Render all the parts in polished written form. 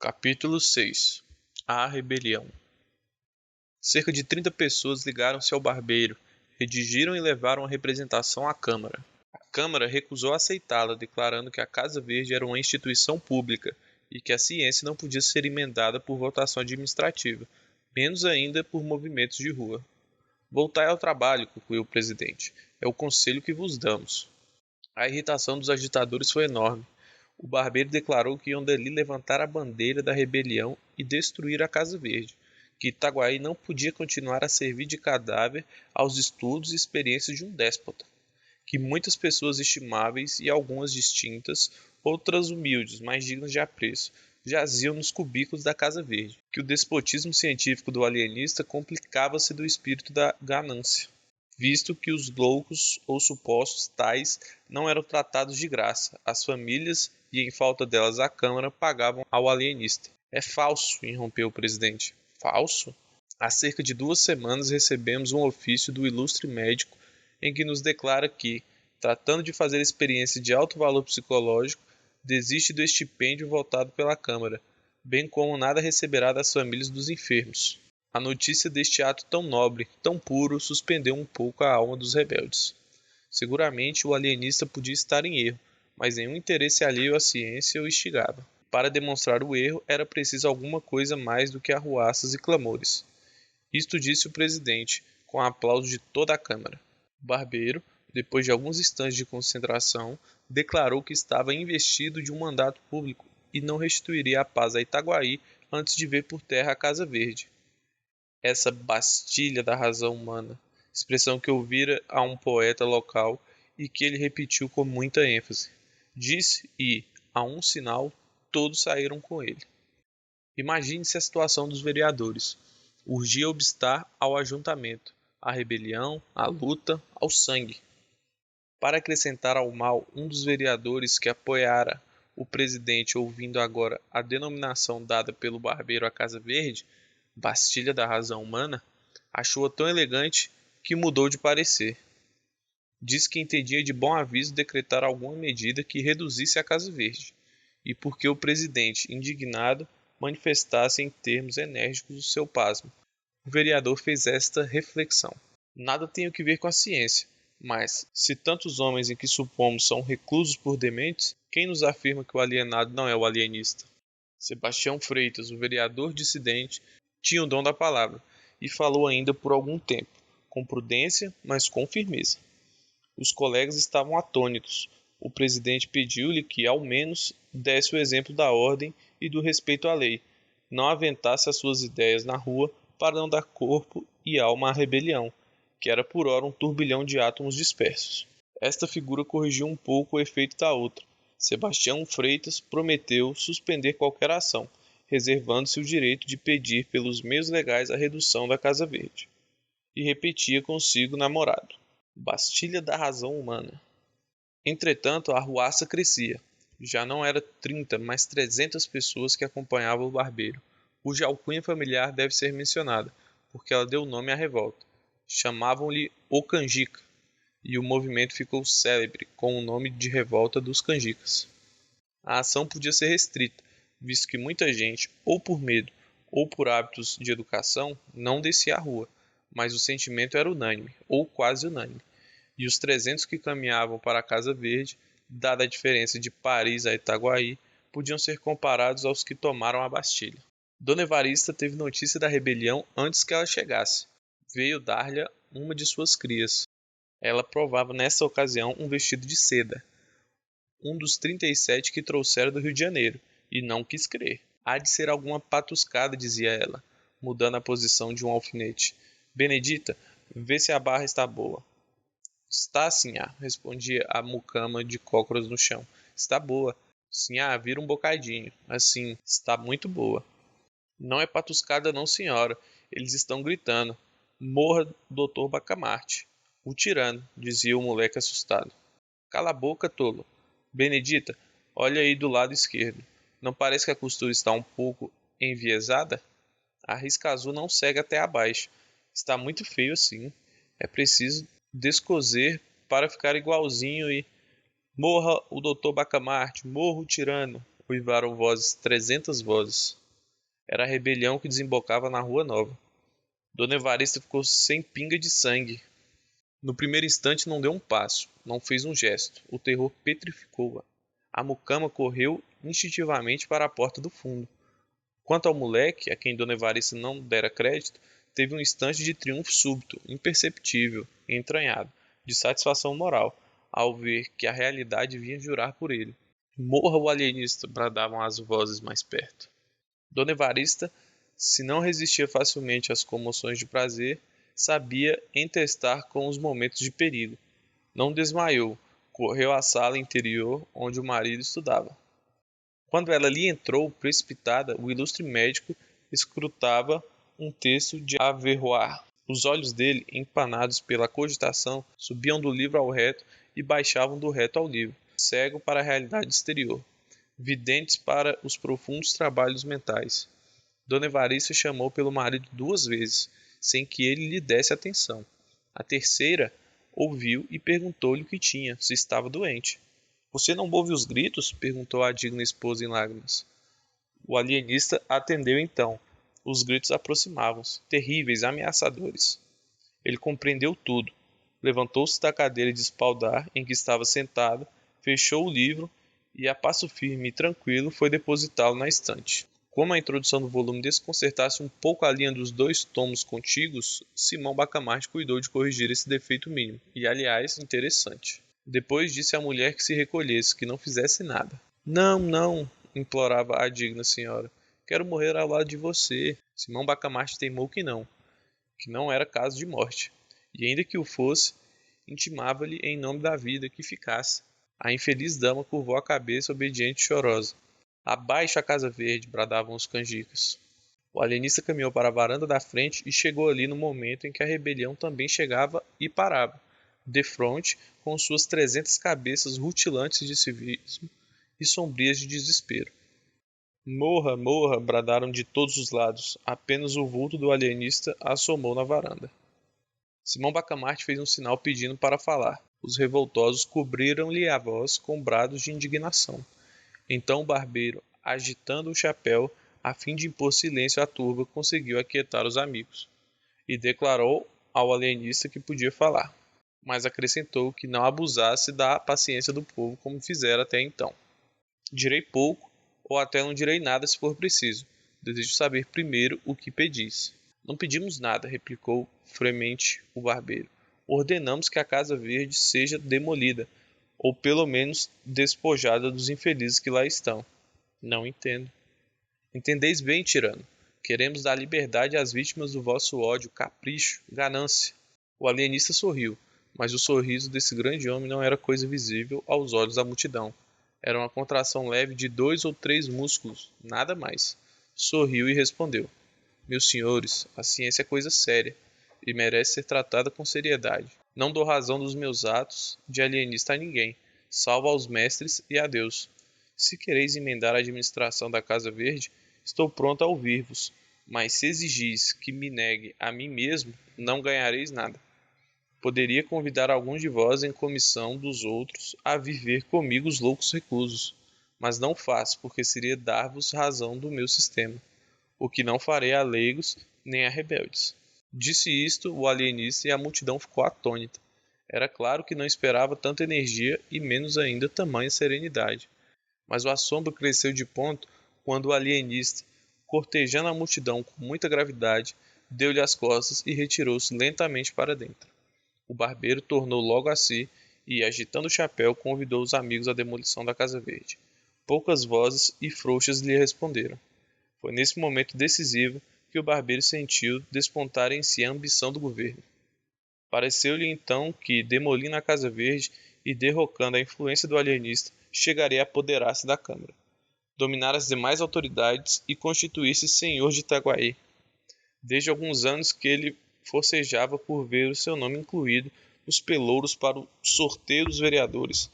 Capítulo 6. A rebelião. Cerca de 30 pessoas ligaram-se ao barbeiro, redigiram e levaram a representação à Câmara. A Câmara recusou aceitá-la, declarando que a Casa Verde era uma instituição pública e que a ciência não podia ser emendada por votação administrativa, menos ainda por movimentos de rua. Voltai ao trabalho, concluiu o presidente. É o conselho que vos damos. A irritação dos agitadores foi enorme. O barbeiro declarou que iam dali levantar a bandeira da rebelião e destruir a Casa Verde, que Itaguaí não podia continuar a servir de cadáver aos estudos e experiências de um déspota, que muitas pessoas estimáveis e algumas distintas, outras humildes, mas dignas de apreço, jaziam nos cubículos da Casa Verde, que o despotismo científico do alienista complicava-se do espírito da ganância, visto que os loucos ou supostos tais não eram tratados de graça, as famílias e, em falta delas, a Câmara pagavam ao alienista. É falso, interrompeu o presidente. Falso? Há cerca de 2 semanas recebemos um ofício do ilustre médico em que nos declara que, tratando de fazer experiência de alto valor psicológico, desiste do estipêndio votado pela Câmara, bem como nada receberá das famílias dos enfermos. A notícia deste ato tão nobre, tão puro, suspendeu um pouco a alma dos rebeldes. Seguramente o alienista podia estar em erro, mas nenhum interesse alheio à ciência o instigava. Para demonstrar o erro, era preciso alguma coisa mais do que arruaças e clamores. Isto disse o presidente, com aplauso de toda a Câmara. O barbeiro, depois de alguns instantes de concentração, declarou que estava investido de um mandato público e não restituiria a paz a Itaguaí antes de ver por terra a Casa Verde. Essa Bastilha da razão humana, expressão que ouvira a um poeta local e que ele repetiu com muita ênfase. Disse e, a um sinal, todos saíram com ele. Imagine-se a situação dos vereadores. Urgia obstar ao ajuntamento, à rebelião, à luta, ao sangue. Para acrescentar ao mal, um dos vereadores que apoiara o presidente, ouvindo agora a denominação dada pelo barbeiro à Casa Verde, Bastilha da razão humana, achou-a tão elegante que mudou de parecer. Diz que entendia de bom aviso decretar alguma medida que reduzisse a Casa Verde, e porque o presidente, indignado, manifestasse em termos enérgicos o seu pasmo. O vereador fez esta reflexão. Nada tem o que ver com a ciência, mas, se tantos homens em que supomos são reclusos por dementes, quem nos afirma que o alienado não é o alienista? Sebastião Freitas, o vereador dissidente, tinha o dom da palavra, e falou ainda por algum tempo, com prudência, mas com firmeza. Os colegas estavam atônitos. O presidente pediu-lhe que, ao menos, desse o exemplo da ordem e do respeito à lei, não aventasse as suas ideias na rua para não dar corpo e alma à rebelião, que era por ora um turbilhão de átomos dispersos. Esta figura corrigiu um pouco o efeito da outra. Sebastião Freitas prometeu suspender qualquer ação, reservando-se o direito de pedir pelos meios legais a redução da Casa Verde. E repetia consigo namorado: Bastilha da razão humana. Entretanto, a arruaça crescia. Já não era 30, mas 300 pessoas que acompanhavam o barbeiro, cuja alcunha familiar deve ser mencionada, porque ela deu nome à revolta. Chamavam-lhe o Canjica, e o movimento ficou célebre com o nome de Revolta dos Canjicas. A ação podia ser restrita, visto que muita gente, ou por medo, ou por hábitos de educação, não descia à rua, mas o sentimento era unânime, ou quase unânime, e os 300 que caminhavam para a Casa Verde, dada a diferença de Paris a Itaguaí, podiam ser comparados aos que tomaram a Bastilha. Dona Evarista teve notícia da rebelião antes que ela chegasse. Veio dar-lhe uma de suas crias. Ela provava nessa ocasião um vestido de seda, um dos 37 que trouxera do Rio de Janeiro, e não quis crer. Há de ser alguma patuscada, dizia ela, mudando a posição de um alfinete. Benedita, vê se a barra está boa. Está, sinhá, respondia a mucama de cócoras no chão. Está boa. Sinhá, vira um bocadinho. Assim, está muito boa. Não é patuscada não, senhora. Eles estão gritando. Morra, doutor Bacamarte. O tirano, dizia o moleque assustado. Cala a boca, tolo. Benedita, olha aí do lado esquerdo. Não parece que a costura está um pouco enviesada? A risca azul não segue até abaixo. Está muito feio assim. É preciso descoser para ficar igualzinho e... Morra o doutor Bacamarte, morra o tirano. uivaram vozes 300 vozes. Era a rebelião que desembocava na Rua Nova. Dona Evarista ficou sem pinga de sangue. No primeiro instante não deu um passo, não fez um gesto. O terror petrificou-a. A mucama correu instintivamente para a porta do fundo. Quanto ao moleque, a quem Dona Evarista não dera crédito, teve um instante de triunfo súbito, imperceptível e entranhado, de satisfação moral, ao ver que a realidade vinha jurar por ele. Morra o alienista! Bradavam as vozes mais perto. Dona Evarista, se não resistia facilmente às comoções de prazer, sabia entestar com os momentos de perigo. Não desmaiou, correu à sala interior onde o marido estudava. Quando ela ali entrou, precipitada, o ilustre médico escrutava um texto de Averroes. Os olhos dele, empanados pela cogitação, subiam do livro ao reto e baixavam do reto ao livro, cego para a realidade exterior, videntes para os profundos trabalhos mentais. Dona Evarista chamou pelo marido 2 vezes, sem que ele lhe desse atenção. A terceira ouviu e perguntou-lhe o que tinha, se estava doente. Você não ouve os gritos? Perguntou a digna esposa em lágrimas. O alienista atendeu então. Os gritos aproximavam-se, terríveis, ameaçadores. Ele compreendeu tudo. Levantou-se da cadeira de espaldar em que estava sentado, fechou o livro e, a passo firme e tranquilo, foi depositá-lo na estante. Como a introdução do volume desconcertasse um pouco a linha dos 2 tomos contíguos, Simão Bacamarte cuidou de corrigir esse defeito mínimo, e, aliás, interessante. Depois disse à mulher que se recolhesse, que não fizesse nada. Não, não, implorava a digna senhora. Quero morrer ao lado de você. Simão Bacamarte teimou que não era caso de morte. E ainda que o fosse, intimava-lhe em nome da vida que ficasse. A infeliz dama curvou a cabeça obediente e chorosa. Abaixo a Casa Verde, bradavam os canjicas. O alienista caminhou para a varanda da frente e chegou ali no momento em que a rebelião também chegava e parava, defronte, com suas 300 cabeças rutilantes de civismo e sombrias de desespero. Morra, morra! Bradaram de todos os lados. Apenas o vulto do alienista assomou na varanda. Simão Bacamarte fez um sinal pedindo para falar. Os revoltosos cobriram-lhe a voz com brados de indignação. Então o barbeiro, agitando o chapéu, a fim de impor silêncio à turba, conseguiu aquietar os amigos, e declarou ao alienista que podia falar, mas acrescentou que não abusasse da paciência do povo como fizera até então. Direi pouco, ou até não direi nada se for preciso. Desejo saber primeiro o que pedis. Não pedimos nada, replicou fremente o barbeiro. Ordenamos que a Casa Verde seja demolida, ou pelo menos despojada dos infelizes que lá estão. Não entendo. Entendeis bem, tirano. Queremos dar liberdade às vítimas do vosso ódio, capricho, ganância. O alienista sorriu, mas o sorriso desse grande homem não era coisa visível aos olhos da multidão. Era uma contração leve de 2 ou 3 músculos, nada mais. Sorriu e respondeu. Meus senhores, a ciência é coisa séria e merece ser tratada com seriedade. Não dou razão dos meus atos de alienista a ninguém, salvo aos mestres e a Deus. Se quereis emendar a administração da Casa Verde, estou pronto a ouvir-vos, mas se exigis que me negue a mim mesmo, não ganhareis nada. Poderia convidar alguns de vós em comissão dos outros a viver comigo os loucos reclusos, mas não faço, porque seria dar-vos razão do meu sistema, o que não farei a leigos nem a rebeldes. Disse isto o alienista e a multidão ficou atônita. Era claro que não esperava tanta energia e menos ainda tamanha serenidade. Mas o assombro cresceu de ponto quando o alienista, cortejando a multidão com muita gravidade, deu-lhe as costas e retirou-se lentamente para dentro. O barbeiro tornou logo a si e, agitando o chapéu, convidou os amigos à demolição da Casa Verde. Poucas vozes e frouxas lhe responderam. Foi nesse momento decisivo que o barbeiro sentiu despontar em si a ambição do governo. Pareceu-lhe então que, demolindo a Casa Verde e derrocando a influência do alienista, chegaria a apoderar-se da Câmara, dominar as demais autoridades e constituir-se senhor de Itaguaí. Desde alguns anos que ele forcejava por ver o seu nome incluído nos pelouros para o sorteio dos vereadores,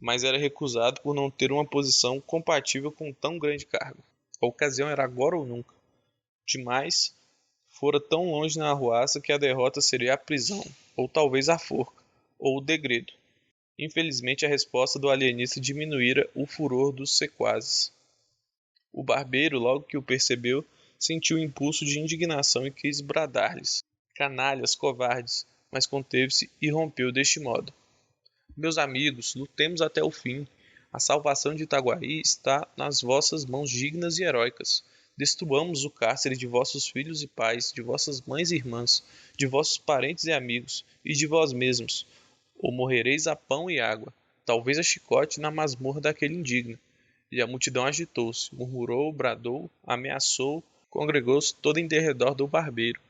mas era recusado por não ter uma posição compatível com tão grande cargo. A ocasião era agora ou nunca. Demais, fora tão longe na arruaça que a derrota seria a prisão, ou talvez a forca, ou o degredo. Infelizmente, a resposta do alienista diminuíra o furor dos sequazes. O barbeiro, logo que o percebeu, sentiu o impulso de indignação e quis bradar-lhes: canalhas, covardes! Mas conteve-se e rompeu deste modo: meus amigos, lutemos até o fim. A salvação de Itaguaí está nas vossas mãos dignas e heróicas. Destruamos o cárcere de vossos filhos e pais, de vossas mães e irmãs, de vossos parentes e amigos, e de vós mesmos. Ou morrereis a pão e água, talvez a chicote na masmorra daquele indigno. E a multidão agitou-se, murmurou, bradou, ameaçou, congregou-se toda em derredor do barbeiro.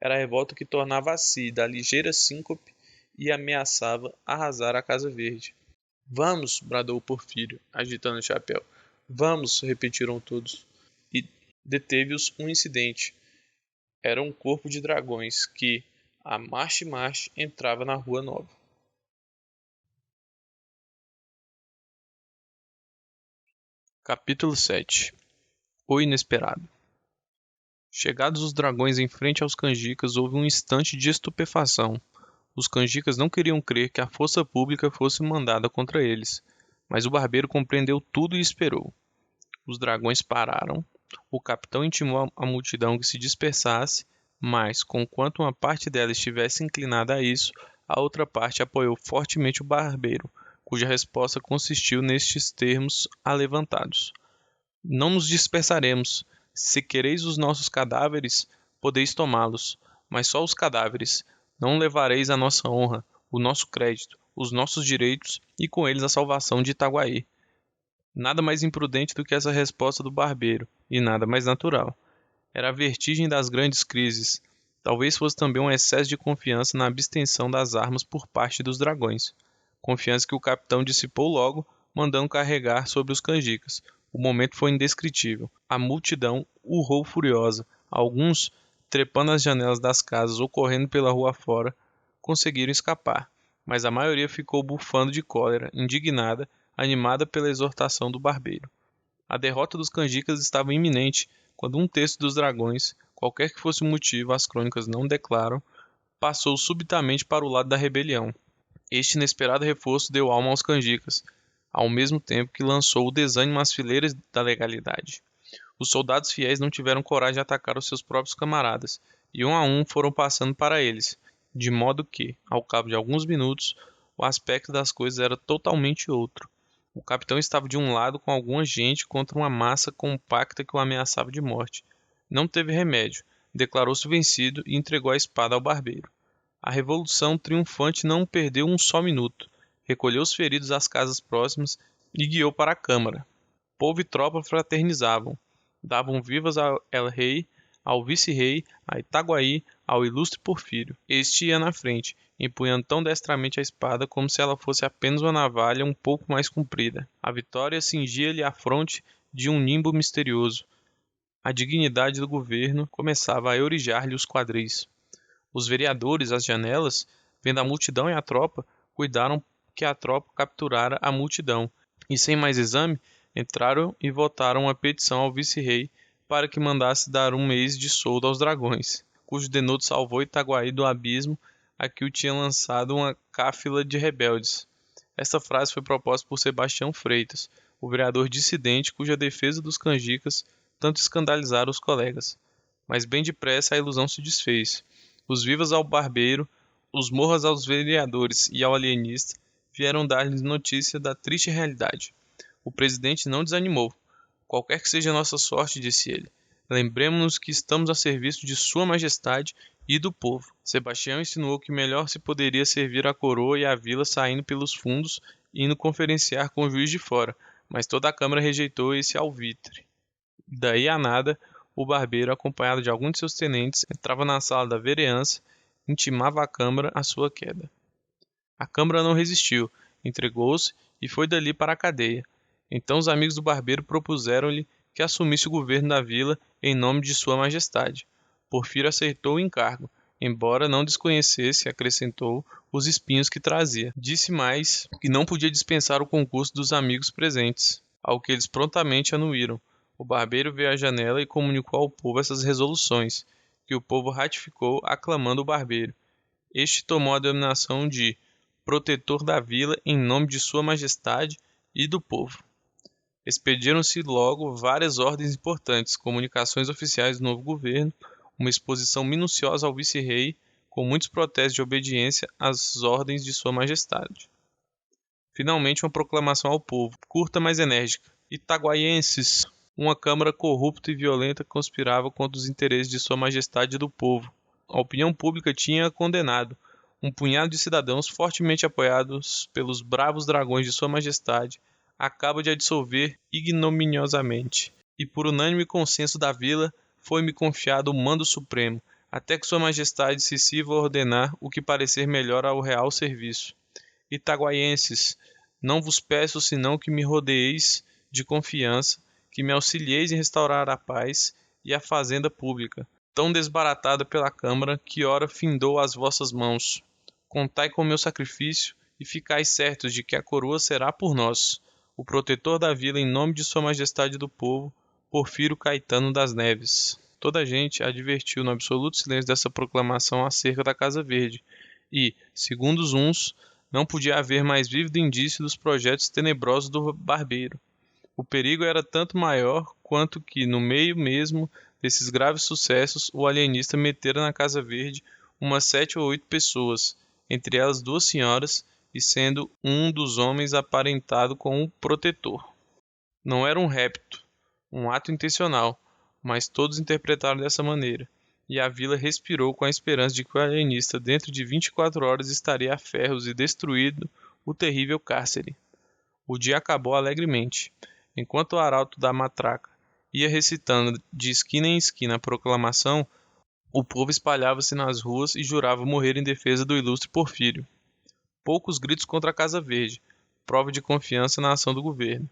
Era a revolta que tornava a si da ligeira síncope e ameaçava arrasar a Casa Verde. Vamos! Bradou o Porfírio, agitando o chapéu. Vamos! Repetiram todos. E deteve-os um incidente. Era um corpo de dragões que, a marche-marche, entrava na Rua Nova. Capítulo 7. O Inesperado. Chegados os dragões em frente aos canjicas, houve um instante de estupefação. Os canjicas não queriam crer que a força pública fosse mandada contra eles, mas o barbeiro compreendeu tudo e esperou. Os dragões pararam, o capitão intimou a multidão que se dispersasse, mas, conquanto uma parte dela estivesse inclinada a isso, a outra parte apoiou fortemente o barbeiro, cuja resposta consistiu nestes termos alevantados: não nos dispersaremos. Se quereis os nossos cadáveres, podeis tomá-los, mas só os cadáveres. Não levareis a nossa honra, o nosso crédito, os nossos direitos e com eles a salvação de Itaguaí. Nada mais imprudente do que essa resposta do barbeiro, e nada mais natural. Era a vertigem das grandes crises. Talvez fosse também um excesso de confiança na abstenção das armas por parte dos dragões. Confiança que o capitão dissipou logo, mandando carregar sobre os canjicas. O momento foi indescritível. A multidão urrou furiosa. Alguns, trepando as janelas das casas ou correndo pela rua fora, conseguiram escapar. Mas a maioria ficou bufando de cólera, indignada, animada pela exortação do barbeiro. A derrota dos canjicas estava iminente, quando um terço dos dragões, qualquer que fosse o motivo, as crônicas não declaram, passou subitamente para o lado da rebelião. Este inesperado reforço deu alma aos canjicas, ao mesmo tempo que lançou o desânimo às fileiras da legalidade. Os soldados fiéis não tiveram coragem de atacar os seus próprios camaradas, e um a um foram passando para eles, de modo que, ao cabo de alguns minutos, o aspecto das coisas era totalmente outro. O capitão estava de um lado com alguma gente contra uma massa compacta que o ameaçava de morte. Não teve remédio, declarou-se vencido e entregou a espada ao barbeiro. A revolução triunfante não perdeu um só minuto. Recolheu os feridos às casas próximas e guiou para a câmara. Povo e tropa fraternizavam. Davam vivas ao el-rei, ao vice-rei, a Itaguaí, ao ilustre Porfírio. Este ia na frente, empunhando tão destramente a espada como se ela fosse apenas uma navalha um pouco mais comprida. A vitória cingia-lhe a fronte de um nimbo misterioso. A dignidade do governo começava a eurijar-lhe os quadris. Os vereadores, às janelas, vendo a multidão e a tropa, cuidaram que a tropa capturara a multidão, e sem mais exame, entraram e votaram uma petição ao vice-rei para que mandasse dar um mês de soldo aos dragões, cujo denodo salvou Itaguaí do abismo a que o tinha lançado uma cáfila de rebeldes. Esta frase foi proposta por Sebastião Freitas, o vereador dissidente cuja defesa dos canjicas tanto escandalizara os colegas. Mas bem depressa a ilusão se desfez. Os vivas ao barbeiro, os morras aos vereadores e ao alienista vieram dar-lhes notícia da triste realidade. O presidente não desanimou. Qualquer que seja a nossa sorte, disse ele, lembremos-nos que estamos a serviço de Sua Majestade e do povo. Sebastião insinuou que melhor se poderia servir a coroa e a vila saindo pelos fundos e indo conferenciar com o juiz de fora, mas toda a Câmara rejeitou esse alvitre. Daí a nada, o barbeiro, acompanhado de alguns de seus tenentes, entrava na sala da vereança e intimava à Câmara a sua queda. A Câmara não resistiu, entregou-se e foi dali para a cadeia. Então os amigos do barbeiro propuseram-lhe que assumisse o governo da vila em nome de Sua Majestade. Porfírio aceitou o encargo, embora não desconhecesse, acrescentou, os espinhos que trazia. Disse mais que não podia dispensar o concurso dos amigos presentes, ao que eles prontamente anuíram. O barbeiro veio à janela e comunicou ao povo essas resoluções, que o povo ratificou aclamando o barbeiro. Este tomou a denominação de protetor da vila em nome de Sua Majestade e do povo. Expediram-se logo várias ordens importantes, comunicações oficiais do novo governo, uma exposição minuciosa ao vice-rei, com muitos protestos de obediência às ordens de Sua Majestade. Finalmente, uma proclamação ao povo, curta mas enérgica. Itaguaienses, uma Câmara corrupta e violenta conspirava contra os interesses de Sua Majestade e do povo. A opinião pública tinha condenado. Um punhado de cidadãos, fortemente apoiados pelos bravos dragões de Sua Majestade, acaba de a dissolver ignominiosamente. E por unânime consenso da vila, foi-me confiado o mando supremo, até que Sua Majestade se sirva a ordenar o que parecer melhor ao real serviço. Itaguaienses, não vos peço senão que me rodeeis de confiança, que me auxilieis em restaurar a paz e a fazenda pública, tão desbaratada pela Câmara, que ora findou às vossas mãos. Contai com meu sacrifício e ficai certos de que a coroa será por nós, o protetor da vila em nome de Sua Majestade do povo, Porfírio Caetano das Neves. Toda a gente advertiu no absoluto silêncio dessa proclamação acerca da Casa Verde, e, segundo os uns, não podia haver mais vívido indício dos projetos tenebrosos do barbeiro. O perigo era tanto maior quanto que, no meio mesmo desses graves sucessos, o alienista metera na Casa Verde umas 7 ou 8 pessoas, entre elas 2 senhoras, e sendo um dos homens aparentado com o protetor. Não era um rapto, um ato intencional, mas todos interpretaram dessa maneira, e a vila respirou com a esperança de que o alienista dentro de 24 horas estaria a ferros e destruído o terrível cárcere. O dia acabou alegremente. Enquanto o arauto da matraca ia recitando de esquina em esquina a proclamação, o povo espalhava-se nas ruas e jurava morrer em defesa do ilustre Porfírio. Poucos gritos contra a Casa Verde, prova de confiança na ação do governo.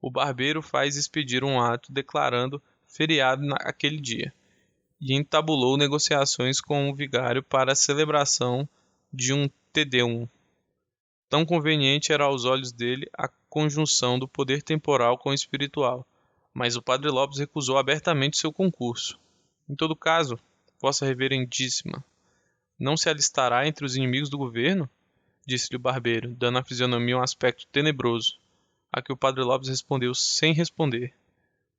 O barbeiro faz expedir um ato declarando feriado naquele dia, e entabulou negociações com o vigário para a celebração de um Te-Deum. Tão conveniente era aos olhos dele a conjunção do poder temporal com o espiritual, mas o padre Lopes recusou abertamente seu concurso. Em todo caso, vossa reverendíssima, não se alistará entre os inimigos do governo? Disse-lhe o barbeiro, dando à fisionomia um aspecto tenebroso, a que o padre Lopes respondeu sem responder.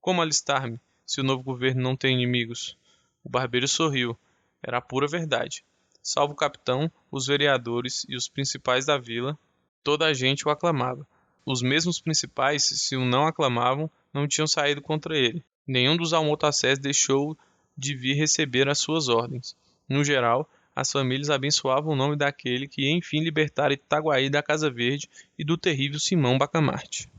Como alistar-me, se o novo governo não tem inimigos? O barbeiro sorriu. Era a pura verdade. Salvo o capitão, os vereadores e os principais da vila, toda a gente o aclamava. Os mesmos principais, se o não aclamavam, não tinham saído contra ele. Nenhum dos almotacés deixou de vir receber as suas ordens. No geral, as famílias abençoavam o nome daquele que enfim libertara Itaguaí da Casa Verde e do terrível Simão Bacamarte.